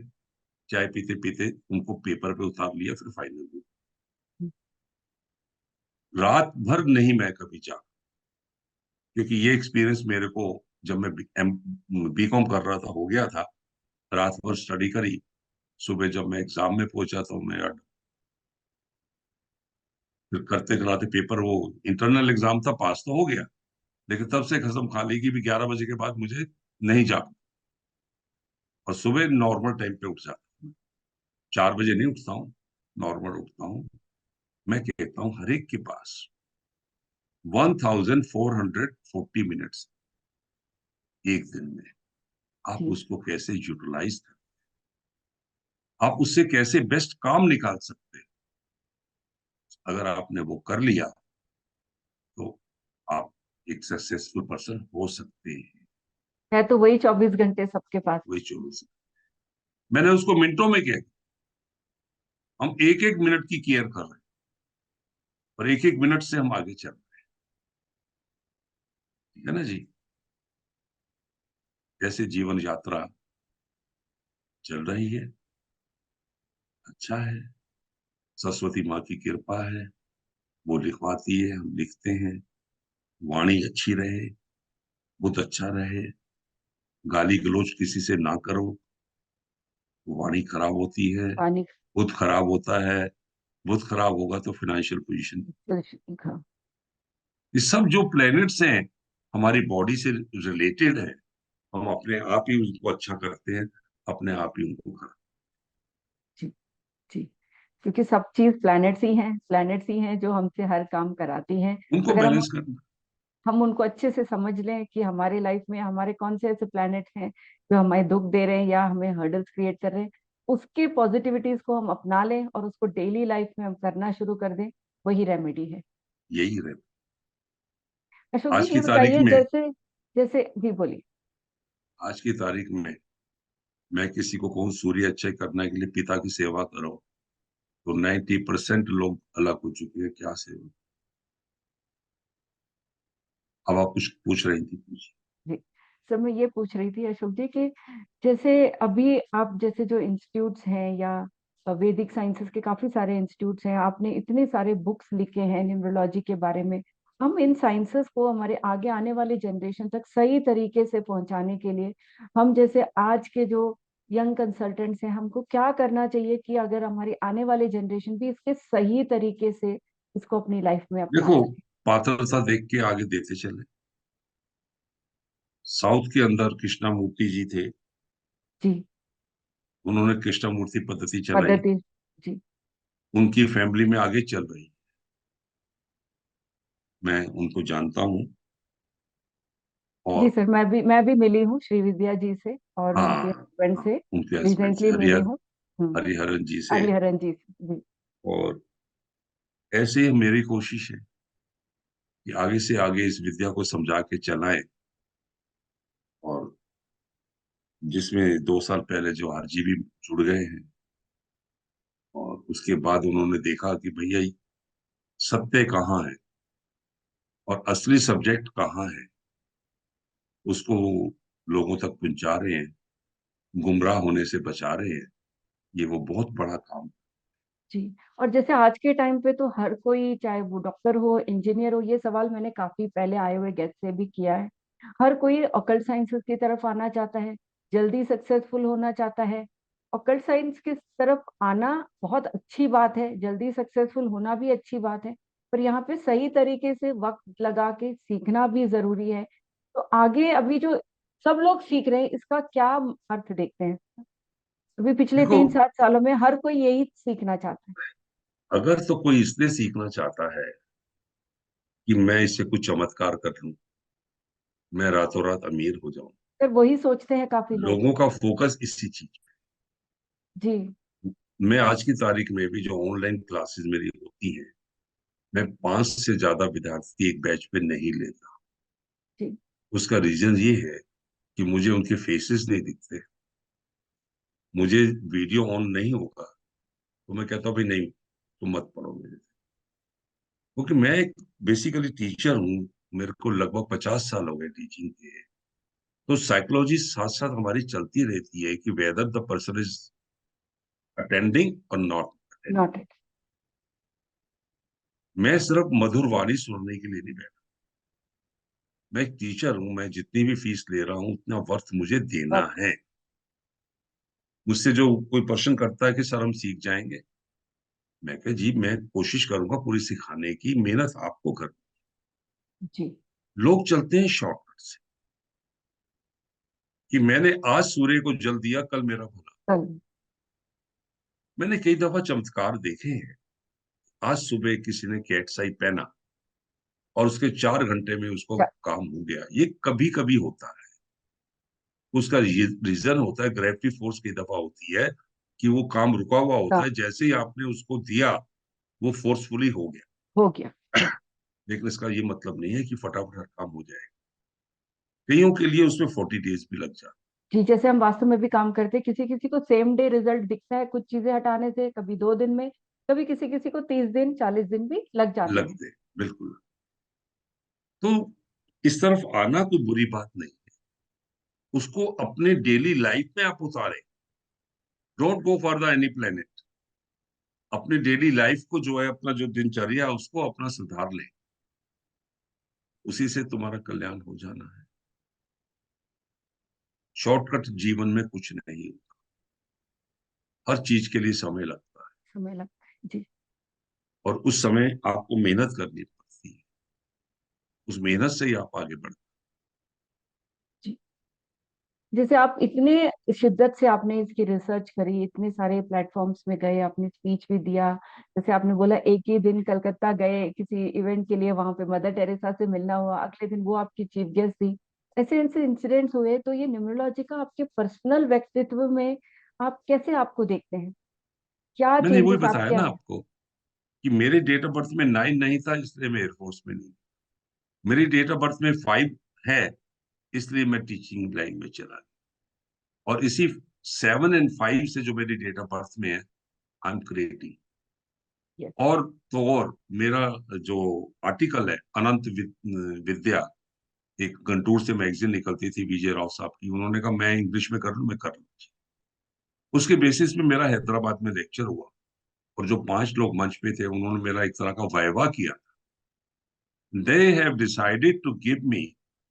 चाय पीते पीते उनको पेपर पे उतार लिया, फिर फाइनल। रात भर नहीं मैं कभी जागा, क्योंकि ये एक्सपीरियंस मेरे को, जब मैं बीकॉम कर रहा था, हो गया था। रात भर स्टडी करी, सुबह जब मैं एग्जाम में पहुंचा तो मैं फिर करते कराते पेपर, वो इंटरनल एग्जाम था, पास तो हो गया, लेकिन तब से कसम खा ली कि भी 11 बजे के बाद मुझे नहीं जाग, और सुबह नॉर्मल टाइम पे उठ जाता हूँ। 4 बजे नहीं उठता हूँ, नॉर्मल उठता हूँ। मैं कहता हूँ हर एक के पास 1440 मिनट्स एक दिन में, आप जी। उसको कैसे यूटिलाइज कर, आप उससे कैसे बेस्ट काम निकाल सकते हैं। अगर आपने वो कर लिया तो आप एक सक्सेसफुल पर्सन हो सकते हैं। है तो वही 24 घंटे सबके पास। वही 24, मैंने उसको मिनटों में किया। हम एक एक मिनट की केयर कर रहे हैं, और एक एक मिनट से हम आगे चल रहे हैं। ठीक है ना जी। कैसे जीवन यात्रा चल रही है, अच्छा है। सरस्वती माँ की कृपा है, वो लिखवाती है, हम लिखते हैं। वाणी अच्छी रहे, बुद्ध अच्छा रहे, गाली गलौज किसी से ना करो, वाणी खराब होती है, पानी। बुद्ध खराब होता है। बुद्ध खराब होगा तो फाइनेंशियल पोजीशन। हाँ। ये सब जो प्लैनेट्स हैं हमारी बॉडी से रिलेटेड है, हम अपने आप ही उनको अच्छा करते हैं, अपने आप ही उनको खराब। जी। जी। क्योंकि सब चीज प्लैनेट्स ही हैं जो हमसे हर काम कराती हैं। उनको अगर बैलेंस करना। हम उनको अच्छे से समझ लें कि हमारे लाइफ में हमारे कौन से ऐसे प्लैनेट हैं जो हमें दुख दे रहे हैं या हमें हर्डल्स क्रिएट कर रहे हैं, उसके पॉजिटिविटीज को हम अपना लें और उसको डेली लाइफ में हम करना शुरू कर दें, वही रेमेडी है। यही रहे। अशोक जी आज ये की तारीख बताइए, में, जैसे जैसे जी बोलिए। आज की तारीख में मैं किसी को कहूँ सूर्य अच्छे करने के लिए पिता की सेवा करो, तो 90% लोग अलग हो चुके हैं। क्या सेवा। अब आप कुछ पूछ रही थी, पूछिए। जी। सर मैं ये पूछ रही थी अशोक जी कि जैसे अभी आप जैसे जो इंस्टीट्यूट्स हैं या वैदिक साइंसेस के काफी सारे इंस्टीट्यूट्स हैं, आपने इतने सारे बुक्स लिखे हैं न्यूमरोलॉजी के बारे में, हम इन साइंसेस को हमारे आगे आने वाले जनरेशन तक सही तरीके से पहुंचाने के लिए, हम जैसे आज के जो यंग कंसल्टेंट्स हैं, हमको क्या करना चाहिए कि अगर हमारी आने वाली जनरेशन भी इसके सही तरीके से इसको अपनी लाइफ में अपना देखो, सके। पात्रता देख के आगे देते चले। साउथ के अंदर कृष्णामूर्ति जी थे, जी। उन्होंने कृष्णामूर्ति पद्धति चलाई, पद्धति। जी। उनकी फैमिली में आगे चल रही। मैं उनको जानता हूँ। जी और सर, मैं भी मिली हूँ श्री विद्या जी से और उनके हाँ, हस्बैंड हाँ, से। उनके हस्बैंड से रिसेंटली मिली हूँ। हरिहरन जी से। हरिहरन जी से जी। और ऐसे ही मेरी कोशिश है कि आगे से आगे इस विद्या को समझा के चलाएं। और जिसमें 2 साल पहले जो आरजीबी जुड़ गए हैं, और उसके बाद उन्होंने देखा कि भैया सत्य कहाँ है और असली सब्जेक्ट कहाँ है, उसको लोगों तक पहुंचा रहे हैं, गुमराह होने से बचा रहे हैं। ये वो बहुत बड़ा काम। जी। और जैसे आज के टाइम पे तो हर कोई, चाहे वो डॉक्टर हो इंजीनियर हो, ये सवाल मैंने काफी पहले आए हुए गेस्ट से भी किया है, हर कोई ऑकल्ट साइंसेस की तरफ आना चाहता है, जल्दी सक्सेसफुल होना चाहता है। ऑकल्ट साइंस की तरफ आना बहुत अच्छी बात है, जल्दी सक्सेसफुल होना भी अच्छी बात है, पर यहाँ पे सही तरीके से वक्त लगा के सीखना भी जरूरी है। तो आगे अभी जो सब लोग सीख रहे हैं, इसका क्या अर्थ देखते हैं? अभी पिछले देखो, 3-7 सालों में हर कोई यही सीखना चाहता है। अगर तो कोई इसलिए सीखना चाहता है कि मैं इससे कुछ चमत्कार कर लूं, मैं रातों रात अमीर हो जाऊं। सर वही सोचते हैं काफी लोग। लोगों का फोकस इसी चीज जी। पे। मैं आज की तारीख में भी जो ऑनलाइन क्लासेस मेरी होती हैं, मैं 5 से ज्यादा विद्यार्थी एक बैच पे नहीं लेता। जी। उसका रीजन ये है कि मुझे उनके फेसेस नहीं दिखते। मुझे वीडियो ऑन नहीं होगा तो मैं कहता हूँ भाई नहीं, तुम मत पढ़ो मेरे से। क्योंकि मैं एक बेसिकली टीचर हूँ, मेरे को लगभग 50 साल हो गए टीचिंग के। तो साइकोलॉजी साथ साथ हमारी चलती रहती है कि whether the person is attending और नॉट अटेंडिंग। Not it. मैं सिर्फ मधुर वाणी सुनने के लिए नहीं बैठा। मैं एक टीचर हूं, मैं जितनी भी फीस ले रहा हूँ उतना वर्थ मुझे देना बट है। मुझसे जो कोई प्रश्न करता है कि सर हम सीख जाएंगे, मैं कहा जी मैं कोशिश करूंगा पूरी सिखाने की, मेहनत आपको कर। जी। लोग चलते हैं शॉर्टकट से कि मैंने आज सूर्य को जल दिया कल मेरा भला। कल। मैंने कई दफा चमत्कार देखे हैं। आज सुबह किसी ने कैट्स आई पहना और उसके 4 घंटे में उसको काम हो गया। ये कभी कभी होता है। उसका रीजन होता है ग्रेविटी फोर्स की दफा होती है कि वो काम रुका हुआ होता है, जैसे ही आपने उसको दिया वो फोर्सफुली हो गया। हो गया। लेकिन इसका ये मतलब नहीं है कि फटाफट हर काम हो जाएगा। कईयों के लिए उसमें 40 डेज भी लग जाते जी, जैसे हम वास्तु में भी काम करते हैं, किसी किसी को सेम डे रिजल्ट दिखता है कुछ चीजें हटाने से, कभी 2 दिन में, कभी किसी किसी को 30 दिन 40 दिन भी लग जाते हैं। लगते। बिल्कुल। तो इस तरफ आना कोई बुरी बात नहीं। उसको अपने डेली लाइफ में आप उतारें। Don't go for the any planet. अपनी डेली लाइफ को जो है, अपना जो दिनचर्या है उसको अपना सुधार ले। उसी से तुम्हारा कल्याण हो जाना है। शॉर्टकट जीवन में कुछ नहीं होता। हर चीज के लिए समय लगता है समय लगता है जी। और उस समय आपको मेहनत करनी पड़ती है। उस मेहनत से ही आप आगे बढ़ते जी। जैसे आप इतने शिद्दत से आपने इसकी रिसर्च करी, इतने सारे प्लेटफॉर्म्स में गए, आपने स्पीच भी दिया, जैसे आपने बोला एक ही दिन कलकत्ता गए किसी इवेंट के लिए, वहां पे मदर टेरेसा से मिलना हुआ, अगले दिन वो आपकी चीफ गेस्ट थी। ऐसे ऐसे इंसिडेंट्स हुए, तो ये न्यूमरोलॉजी का आपके पर्सनल व्यक्तित्व में आप कैसे आपको देखते हैं? क्या मैंने वही चेंजेस बताया आपके ना आए? आपको कि मेरे डेट ऑफ बर्थ में 9 नहीं था इसलिए मैं एयरफोर्स में नहीं। मेरी डेट ऑफ बर्थ में 5 है इसलिए मैं टीचिंग लाइन में चला गया। और इसी 7 और 5 से जो मेरी डेट ऑफ बर्थ में है, आई एम क्रिएटिंग। यस। और तो और मेरा जो आर्टिकल है अनंत विद्या, एक गंटूर से मैगजीन निकलती थी विजय राव साहब की, उन्होंने कहा मैं इंग्लिश में कर लूं, मैं कर लूं। उसके बेसिस पे मेरा हैदराबाद में लेक्चर हुआ और जो 5 लोग मंच पे थे उन्होंने मेरा एक तरह का वाइवा किया। They have decided to give me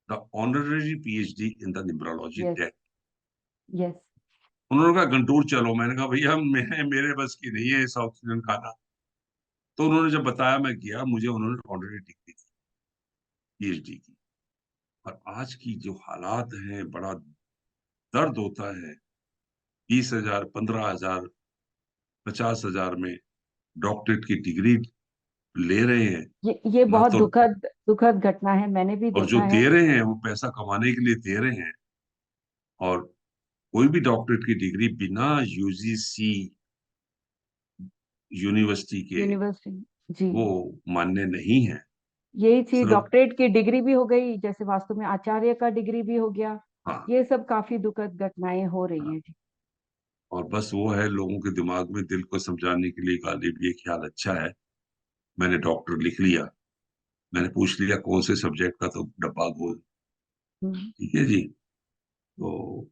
the honorary PhD in the numerology yes. Date. Yes. उन्होंने कहा गंटूर चलो। मैंने कहा भैया मेरे बस की नहीं है साउथ इंडियन खाना। तो उन्होंने जब बताया मैं गया, मुझे उन्होंने ऑनररी डिग्री दी पीएचडी की। और आज की जो हालात हैं, बड़ा दर्द होता है। 20,000, 15,000, 50,000 में डॉक्टरेट की डिग्री ले रहे हैं ये ना। बहुत तो दुखद दुखद घटना है, मैंने भी और जो देखा है। दे रहे हैं वो पैसा कमाने के लिए दे रहे हैं। और कोई भी डॉक्टरेट की डिग्री बिना यूजीसी यूनिवर्सिटी के यूनिवर्सिटी। जी। वो मान्य नहीं है। यही चीज सिर्फ डॉक्टरेट की डिग्री भी हो गई, जैसे वास्तु में आचार्य का डिग्री भी हो गया। हाँ ये सब काफी दुखद घटनाएं हो रही हाँ। हैं जी। और बस वो है लोगों के दिमाग में, दिल को समझाने के लिए गालिब ये ख्याल अच्छा है। मैंने डॉक्टर लिख लिया, मैंने पूछ लिया कौन से सब्जेक्ट का, तो डब्बा गोल। हम्म। ठीक है जी। तो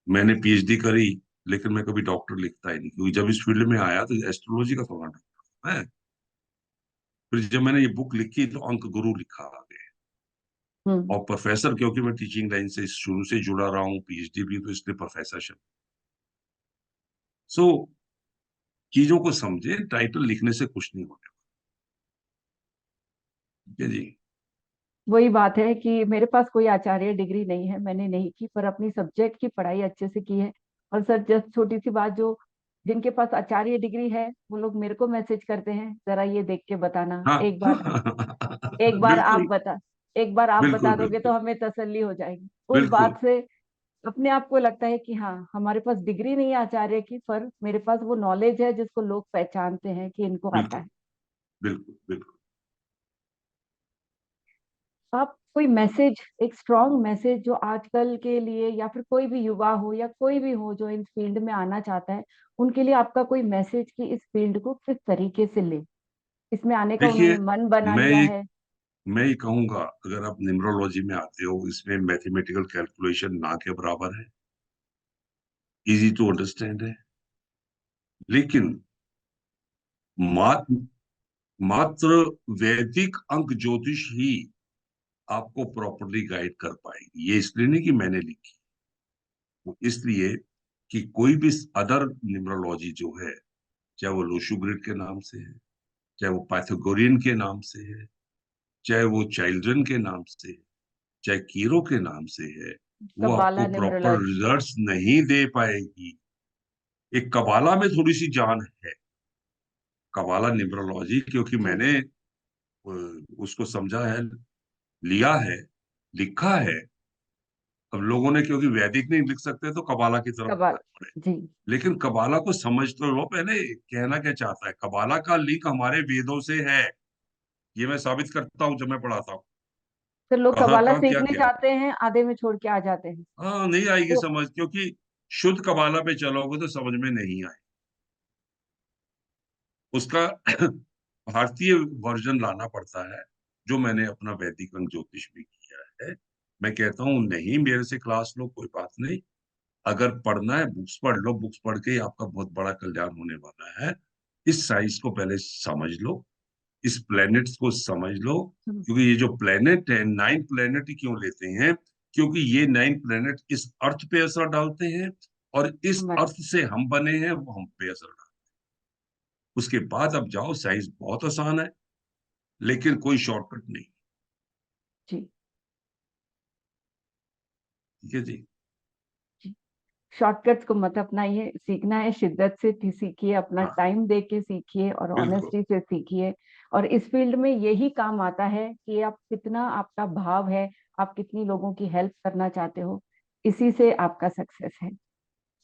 मैंने पीएचडी करी लेकिन मैं कभी डॉक्टर लिखता ही नहीं, क्योंकि जब इस फील्ड में आया तो एस्ट्रोलॉजी का थोड़ा डॉक्टर है। फिर जब मैंने ये बुक लिखी तो अंक गुरु लिखा आगे। हम्म। और प्रोफेसर, क्योंकि मैं टीचिंग लाइन से शुरू से जुड़ा रहा हूँ, पीएचडी भी, तो इसलिए प्रोफेसरशिप। सो चीजों को समझे, टाइटल लिखने से कुछ नहीं होने वाला। ठीक है जी। वही बात है कि मेरे पास कोई आचार्य डिग्री नहीं है, मैंने नहीं की, पर अपनी सब्जेक्ट की पढ़ाई अच्छे से की है। और सर जस्ट छोटी सी बात, जो जिनके पास आचार्य डिग्री है वो लोग मेरे को मैसेज करते हैं, जरा ये देख के बताना हाँ एक बार। एक बार आप बिल्कुल। बता एक बार आप बिल्कुल बता दोगे तो बिल्कुल हमें तसल्ली हो जाएगी उस बिल्कुल बात से। अपने आप को लगता है कि हाँ, हमारे पास डिग्री नहीं है आचार्य की, पर मेरे पास वो नॉलेज है जिसको लोग पहचानते हैं कि इनको आता बिल्कुल है। बिल्कुल बिल्कुल। आप कोई मैसेज, एक स्ट्रॉन्ग मैसेज जो आजकल के लिए, या फिर कोई भी युवा हो या कोई भी हो जो इन फील्ड में आना चाहता है, उनके लिए आपका कोई मैसेज कि इस फील्ड को किस तरीके से ले, इसमें आने का देखिए, उन्होंने मन बना मैं लिया ये है। मैं ये कहूंगा, अगर आप न्यूमरोलॉजी में आते हो, इसमें मैथमेटिकल कैलकुलेशन ना के बराबर है, इजी टू अंडरस्टैंड है, लेकिन मात्र मात्र वैदिक अंक ज्योतिष ही आपको प्रॉपरली गाइड कर पाएगी। ये इसलिए नहीं कि मैंने लिखी, वो इसलिए कि कोई भी अदर न्यूमरोलॉजी जो है, चाहे वो लोशुग्रिड के नाम से है, चाहे वो पाइथागोरियन के नाम से है, चाहे वो चाइल्ड्रन के नाम से है, चाहे कीरो के नाम से है, वो कबाला आपको प्रॉपर न्यूमरोलॉजी। रिजल्ट्स नहीं दे पाएगी। एक कबाला में थोड़ी सी जान है, कबाला न्यूमरोलॉजी, क्योंकि जी। मैंने उसको समझा है, लिया है, लिखा है। अब लोगों ने क्योंकि वैदिक नहीं लिख सकते तो कबाला की तरफ कबाला। बढ़े। जी। लेकिन कबाला को समझ तो लो पहले, कहना क्या चाहता है। कबाला का लिंक हमारे वेदों से है, ये मैं साबित करता हूँ जब मैं पढ़ाता हूँ, तो लोग कहाँ कबाला कहाँ क्या सीखने क्या। जाते हैं, आधे में छोड़ के आ जाते हैं। हाँ, नहीं आएगी तो समझ, क्योंकि शुद्ध कबाला पे चलोगे तो समझ में नहीं आए। उसका भारतीय वर्जन लाना पड़ता है, जो मैंने अपना वैदिक अंक ज्योतिष में किया है। मैं कहता हूँ नहीं, मेरे से क्लास लो, कोई बात नहीं। अगर पढ़ना है बुक्स पढ़ लो, बुक्स पढ़ के ही आपका बहुत बड़ा कल्याण होने वाला है। इस साइंस को पहले समझ लो, इस प्लैनेट्स को समझ लो। क्योंकि ये जो प्लैनेट है, 9 प्लैनेट क्यों लेते हैं, क्योंकि ये 9 प्लैनेट इस अर्थ पे असर डालते हैं, और इस समझ। अर्थ से हम बने हैं, वो हम पे असर डालते हैं। उसके बाद अब जाओ, साइंस बहुत आसान है, लेकिन कोई शॉर्टकट नहीं। जी। ठीक है जी। शॉर्टकट्स को मत अपनाइए, सीखना है शिद्दत से सीखिए, अपना हाँ, टाइम दे के सीखिए और बिल्कुल। ऑनेस्टी से सीखिए। और इस फील्ड में यही काम आता है कि आप कितना, आपका भाव है, आप कितनी लोगों की हेल्प करना चाहते हो, इसी से आपका सक्सेस है।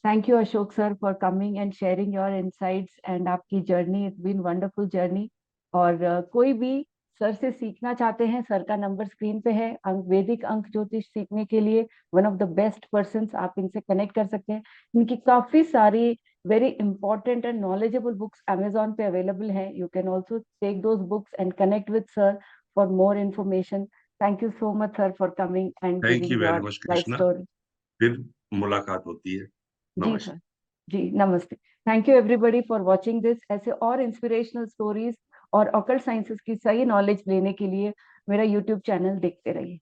Thank you Ashok sir for coming and sharing your insights and आपकी journey, it's been wonderful journey. और कोई भी सर से सीखना चाहते हैं, सर का नंबर स्क्रीन पे है। वैदिक अंक ज्योतिष सीखने के लिए one of the best persons, आप इनसे कनेक्ट कर सकते हैं। इनकी काफी सारी very important and knowledgeable books Amazon पे अवेलेबल हैं। You can also take those books and connect with sir for more information. Thank you so much sir for coming and thank you giving very your much life Krishna. Story. फिर मुलाकात होती है। जी नमस्कार। सर। जी नमस्ते। Thank you everybody for watching this. ऐसे और इंस्पिरेशनल स्टोरीज और ऑकल्ट साइंसेस की सही नॉलेज लेने के लिए मेरा यूट्यूब चैनल देखते रहिए।